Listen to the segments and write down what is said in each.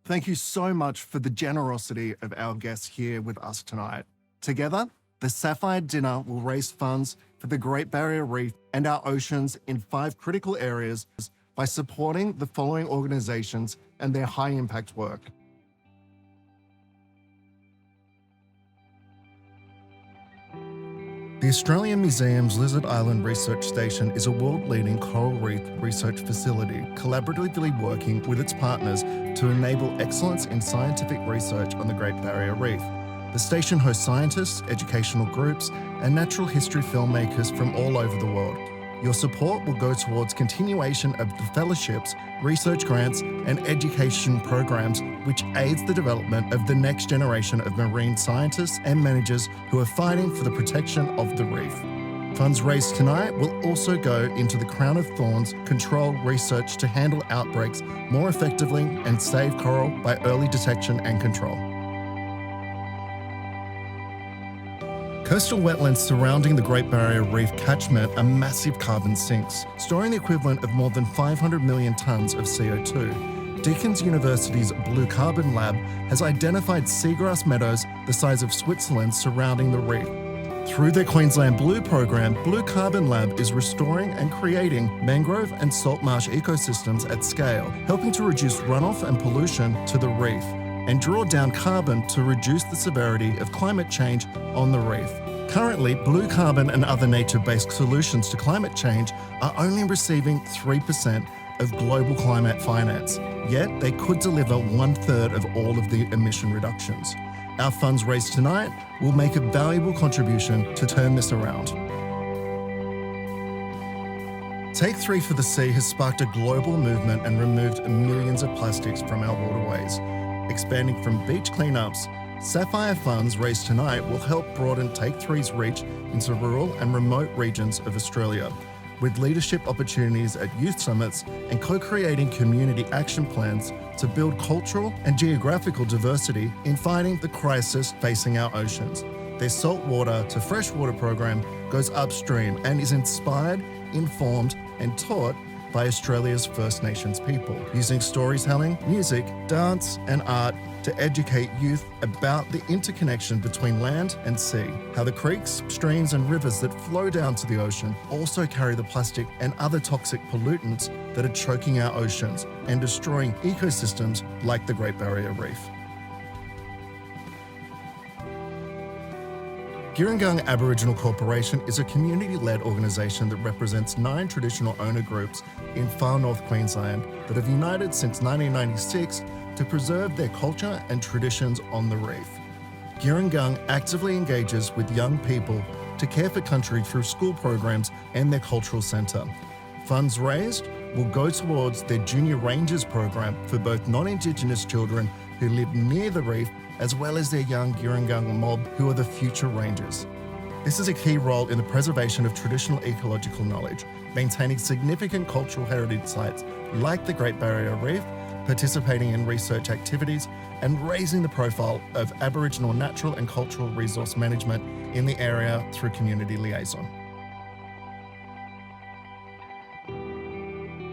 Thank you so much for the generosity of our guests here with us tonight. Together, the Sapphire Dinner will raise funds for the Great Barrier Reef and our oceans in 5 critical areas by supporting the following organizations and their high-impact work. The Australian Museum's Lizard Island Research Station is a world-leading coral reef research facility, collaboratively working with its partners to enable excellence in scientific research on the Great Barrier Reef. The station hosts scientists, educational groups, and natural history filmmakers from all over the world. Your support will go towards continuation of the fellowships, research grants, and education programs, which aids the development of the next generation of marine scientists and managers who are fighting for the protection of the reef. Funds raised tonight will also go into the Crown of Thorns control research to handle outbreaks more effectively and save coral by early detection and control. Coastal wetlands surrounding the Great Barrier Reef catchment are massive carbon sinks, storing the equivalent of more than 500 million tonnes of CO2. Deakin University's Blue Carbon Lab has identified seagrass meadows the size of Switzerland surrounding the reef. Through their Queensland Blue program, Blue Carbon Lab is restoring and creating mangrove and salt marsh ecosystems at scale, helping to reduce runoff and pollution to the reef and draw down carbon to reduce the severity of climate change on the reef. Currently, blue carbon and other nature-based solutions to climate change are only receiving 3% of global climate finance, yet they could deliver 1/3 of all of the emission reductions. Our funds raised tonight will make a valuable contribution to turn this around. Take 3 for the Sea has sparked a global movement and removed millions of plastics from our waterways. Expanding from beach cleanups, Sapphire funds raised tonight will help broaden Take 3's reach into rural and remote regions of Australia, with leadership opportunities at youth summits and co-creating community action plans to build cultural and geographical diversity in fighting the crisis facing our oceans. Their saltwater to freshwater program goes upstream and is inspired, informed, and taught by Australia's First Nations people, using storytelling, music, dance, and art to educate youth about the interconnection between land and sea, how the creeks, streams, and rivers that flow down to the ocean also carry the plastic and other toxic pollutants that are choking our oceans and destroying ecosystems like the Great Barrier Reef. Girringung Aboriginal Corporation is a community-led organisation that represents 9 traditional owner groups in far north Queensland that have united since 1996 to preserve their culture and traditions on the reef. Girringung actively engages with young people to care for country through school programs and their cultural centre. Funds raised will go towards their Junior Rangers program for both non-Indigenous children who live near the reef, as well as their young Girringung mob who are the future rangers. This is a key role in the preservation of traditional ecological knowledge, maintaining significant cultural heritage sites like the Great Barrier Reef, participating in research activities, and raising the profile of Aboriginal natural and cultural resource management in the area through community liaison.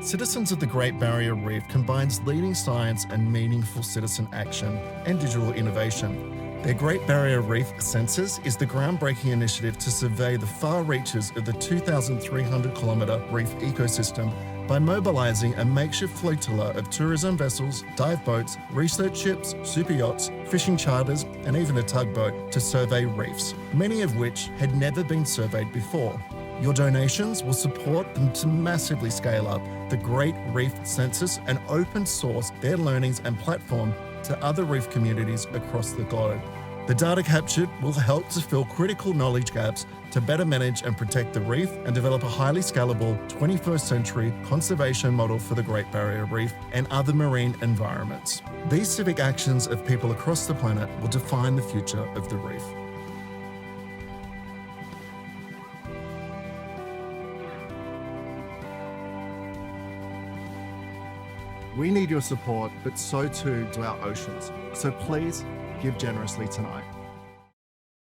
Citizens of the Great Barrier Reef combines leading science and meaningful citizen action and digital innovation. Their Great Barrier Reef Census is the groundbreaking initiative to survey the far reaches of the 2,300-kilometre reef ecosystem by mobilising a makeshift flotilla of tourism vessels, dive boats, research ships, super yachts, fishing charters, and even a tugboat to survey reefs, many of which had never been surveyed before. Your donations will support them to massively scale up the Great Reef Census and open source their learnings and platform to other reef communities across the globe. The data captured will help to fill critical knowledge gaps to better manage and protect the reef and develop a highly scalable 21st century conservation model for the Great Barrier Reef and other marine environments. These civic actions of people across the planet will define the future of the reef. We need your support, but so too do our oceans. So please give generously tonight.